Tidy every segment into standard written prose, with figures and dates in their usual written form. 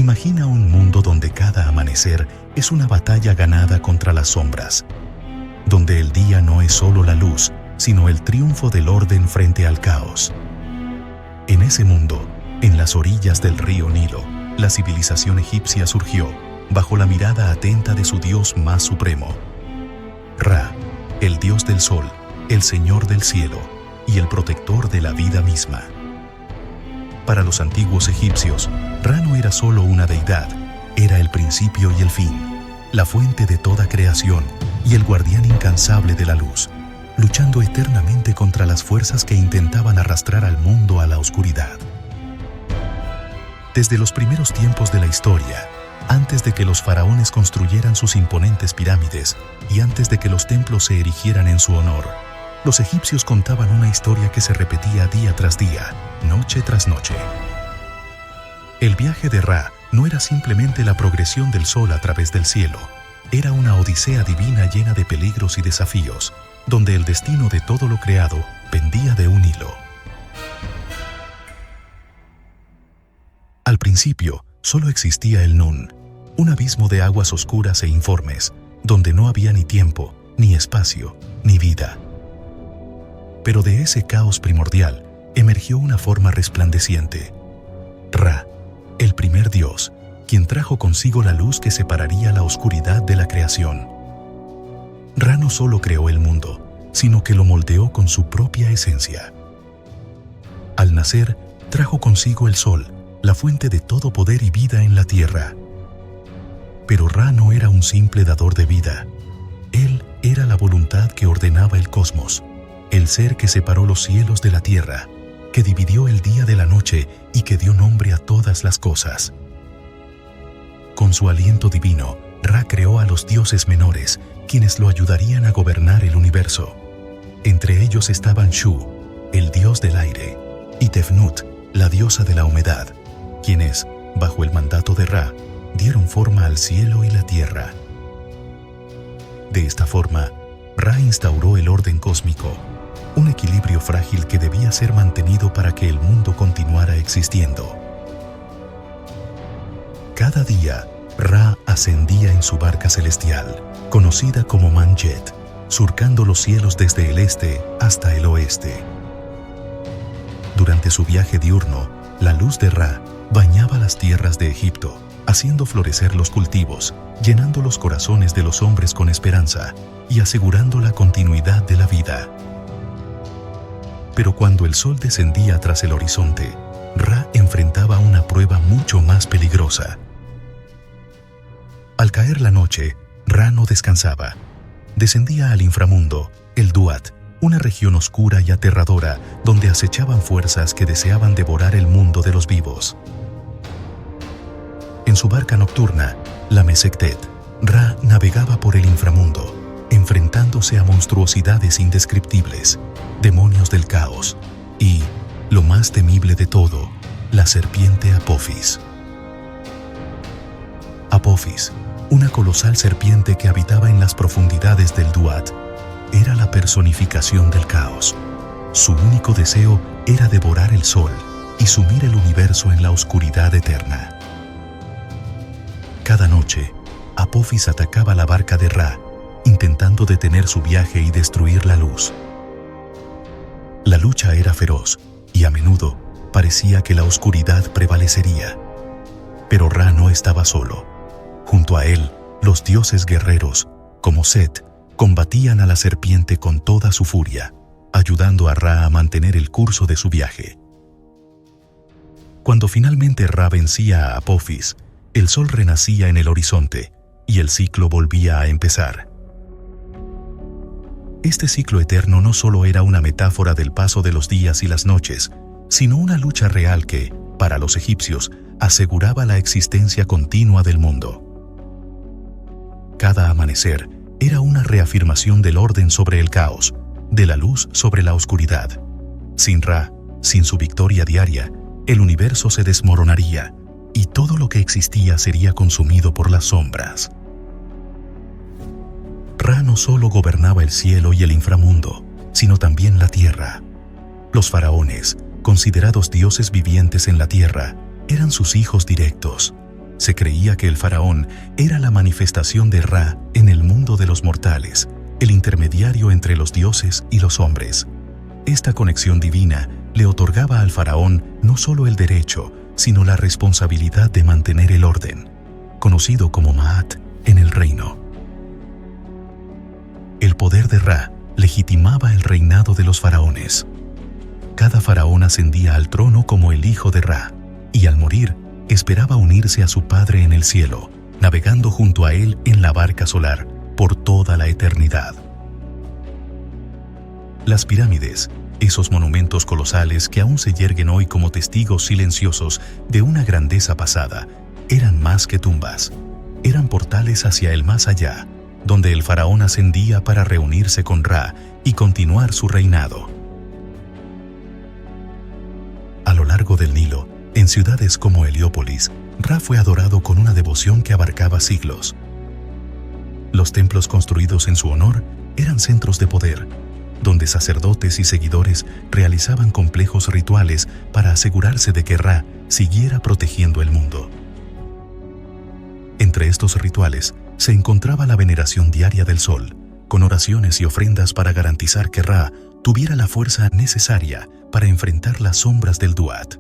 Imagina un mundo donde cada amanecer es una batalla ganada contra las sombras, donde el día no es solo la luz, sino el triunfo del orden frente al caos. En ese mundo, en las orillas del río Nilo, la civilización egipcia surgió bajo la mirada atenta de su dios más supremo, Ra, el dios del sol, el señor del cielo y el protector de la vida misma. Para los antiguos egipcios, Ra no era solo una deidad, era el principio y el fin, la fuente de toda creación y el guardián incansable de la luz, luchando eternamente contra las fuerzas que intentaban arrastrar al mundo a la oscuridad. Desde los primeros tiempos de la historia, antes de que los faraones construyeran sus imponentes pirámides y antes de que los templos se erigieran en su honor, los egipcios contaban una historia que se repetía día tras día, noche tras noche. El viaje de Ra no era simplemente la progresión del sol a través del cielo, era una odisea divina llena de peligros y desafíos, donde el destino de todo lo creado pendía de un hilo. Al principio, solo existía el Nun, un abismo de aguas oscuras e informes, donde no había ni tiempo, ni espacio, ni vida. Pero de ese caos primordial emergió una forma resplandeciente, Ra, el primer dios, quien trajo consigo la luz que separaría la oscuridad de la creación. Ra no solo creó el mundo, sino que lo moldeó con su propia esencia. Al nacer, trajo consigo el sol, la fuente de todo poder y vida en la tierra. Pero Ra no era un simple dador de vida. Él era la voluntad que ordenaba el cosmos, el ser que separó los cielos de la tierra, que dividió el día de la noche y que dio nombre a todas las cosas. Con su aliento divino, Ra creó a los dioses menores, quienes lo ayudarían a gobernar el universo. Entre ellos estaban Shu, el dios del aire, y Tefnut, la diosa de la humedad, quienes, bajo el mandato de Ra, dieron forma al cielo y la tierra. De esta forma, Ra instauró el orden cósmico, un equilibrio frágil que debía ser mantenido para que el mundo continuara existiendo. Cada día, Ra ascendía en su barca celestial, conocida como Manjet, surcando los cielos desde el este hasta el oeste. Durante su viaje diurno, la luz de Ra bañaba las tierras de Egipto, haciendo florecer los cultivos, llenando los corazones de los hombres con esperanza y asegurando la continuidad de la vida. Pero cuando el sol descendía tras el horizonte, Ra enfrentaba una prueba mucho más peligrosa. Al caer la noche, Ra no descansaba. Descendía al inframundo, el Duat, una región oscura y aterradora donde acechaban fuerzas que deseaban devorar el mundo de los vivos. En su barca nocturna, la Mesektet, Ra navegaba por el inframundo, enfrentándose a monstruosidades indescriptibles, demonios del caos y, lo más temible de todo, la serpiente Apophis. Apophis, una colosal serpiente que habitaba en las profundidades del Duat, era la personificación del caos. Su único deseo era devorar el sol y sumir el universo en la oscuridad eterna. Cada noche, Apophis atacaba la barca de Ra, intentando detener su viaje y destruir la luz. La lucha era feroz y a menudo parecía que la oscuridad prevalecería. Pero Ra no estaba solo. Junto a él, los dioses guerreros, como Set, combatían a la serpiente con toda su furia, ayudando a Ra a mantener el curso de su viaje. Cuando finalmente Ra vencía a Apophis, el sol renacía en el horizonte y el ciclo volvía a empezar. Este ciclo eterno no solo era una metáfora del paso de los días y las noches, sino una lucha real que, para los egipcios, aseguraba la existencia continua del mundo. Cada amanecer era una reafirmación del orden sobre el caos, de la luz sobre la oscuridad. Sin Ra, sin su victoria diaria, el universo se desmoronaría y todo lo que existía sería consumido por las sombras. Ra no solo gobernaba el cielo y el inframundo, sino también la tierra. Los faraones, considerados dioses vivientes en la tierra, eran sus hijos directos. Se creía que el faraón era la manifestación de Ra en el mundo de los mortales, el intermediario entre los dioses y los hombres. Esta conexión divina le otorgaba al faraón no solo el derecho, sino la responsabilidad de mantener el orden, conocido como Ma'at en el reino. El poder de Ra legitimaba el reinado de los faraones. Cada faraón ascendía al trono como el hijo de Ra, y al morir, esperaba unirse a su padre en el cielo, navegando junto a él en la barca solar por toda la eternidad. Las pirámides, esos monumentos colosales que aún se yerguen hoy como testigos silenciosos de una grandeza pasada, eran más que tumbas. Eran portales hacia el más allá, donde el faraón ascendía para reunirse con Ra y continuar su reinado. A lo largo del Nilo, en ciudades como Heliópolis, Ra fue adorado con una devoción que abarcaba siglos. Los templos construidos en su honor eran centros de poder, donde sacerdotes y seguidores realizaban complejos rituales para asegurarse de que Ra siguiera protegiendo el mundo. Entre estos rituales se encontraba la veneración diaria del sol, con oraciones y ofrendas para garantizar que Ra tuviera la fuerza necesaria para enfrentar las sombras del Duat.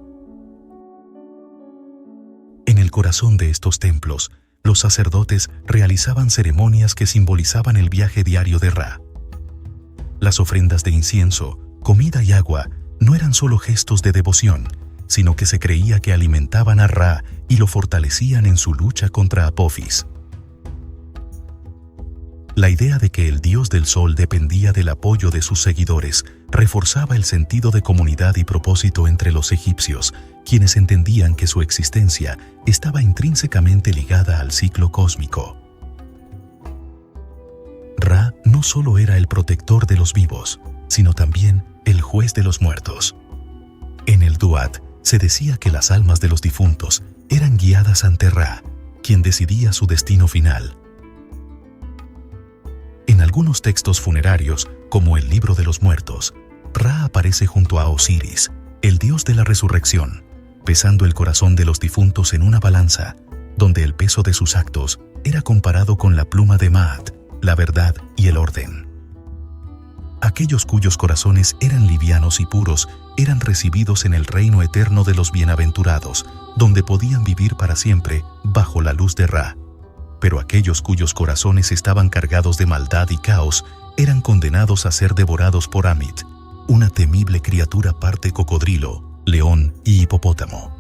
En el corazón de estos templos, los sacerdotes realizaban ceremonias que simbolizaban el viaje diario de Ra. Las ofrendas de incienso, comida y agua no eran solo gestos de devoción, sino que se creía que alimentaban a Ra y lo fortalecían en su lucha contra Apophis. La idea de que el dios del sol dependía del apoyo de sus seguidores reforzaba el sentido de comunidad y propósito entre los egipcios, quienes entendían que su existencia estaba intrínsecamente ligada al ciclo cósmico. Ra no solo era el protector de los vivos, sino también el juez de los muertos. En el Duat se decía que las almas de los difuntos eran guiadas ante Ra, quien decidía su destino final. En algunos textos funerarios, como el Libro de los Muertos, Ra aparece junto a Osiris, el dios de la resurrección, pesando el corazón de los difuntos en una balanza, donde el peso de sus actos era comparado con la pluma de Ma'at, la verdad y el orden. Aquellos cuyos corazones eran livianos y puros eran recibidos en el reino eterno de los bienaventurados, donde podían vivir para siempre bajo la luz de Ra. Pero aquellos cuyos corazones estaban cargados de maldad y caos eran condenados a ser devorados por Amit, una temible criatura parte cocodrilo, león y hipopótamo.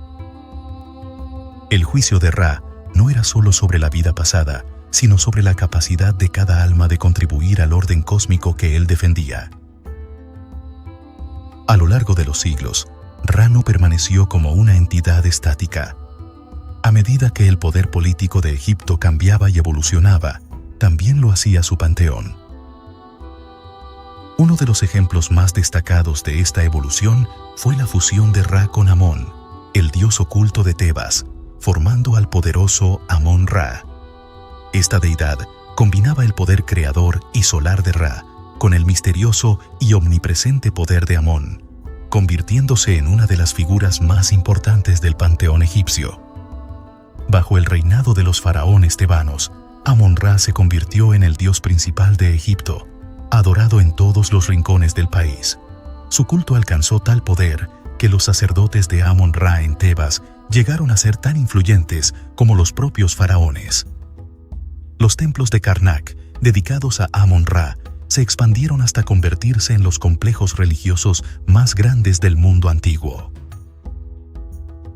El juicio de Ra no era solo sobre la vida pasada, sino sobre la capacidad de cada alma de contribuir al orden cósmico que él defendía. A lo largo de los siglos, Ra no permaneció como una entidad estática. A medida que el poder político de Egipto cambiaba y evolucionaba, también lo hacía su panteón. Uno de los ejemplos más destacados de esta evolución fue la fusión de Ra con Amón, el dios oculto de Tebas, formando al poderoso Amón-Ra. Esta deidad combinaba el poder creador y solar de Ra con el misterioso y omnipresente poder de Amón, convirtiéndose en una de las figuras más importantes del panteón egipcio. Bajo el reinado de los faraones tebanos, Amón-Ra se convirtió en el dios principal de Egipto, adorado en todos los rincones del país. Su culto alcanzó tal poder que los sacerdotes de Amón-Ra en Tebas llegaron a ser tan influyentes como los propios faraones. Los templos de Karnak, dedicados a Amón-Ra, se expandieron hasta convertirse en los complejos religiosos más grandes del mundo antiguo.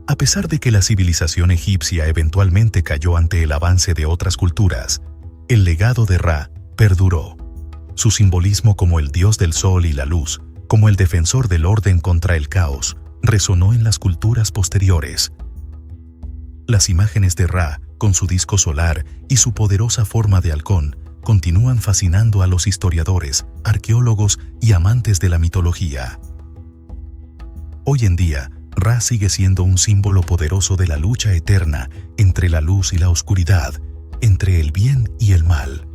A pesar de que la civilización egipcia eventualmente cayó ante el avance de otras culturas, el legado de Ra perduró. Su simbolismo como el dios del sol y la luz, como el defensor del orden contra el caos, resonó en las culturas posteriores. Las imágenes de Ra, con su disco solar y su poderosa forma de halcón, continúan fascinando a los historiadores, arqueólogos y amantes de la mitología. Hoy en día, Ra sigue siendo un símbolo poderoso de la lucha eterna entre la luz y la oscuridad, entre el bien y el mal.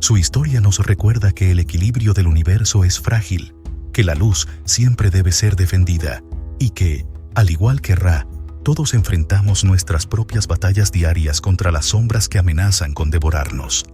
Su historia nos recuerda que el equilibrio del universo es frágil, que la luz siempre debe ser defendida y que, al igual que Ra, Todos enfrentamos nuestras propias batallas diarias contra las sombras que amenazan con devorarnos.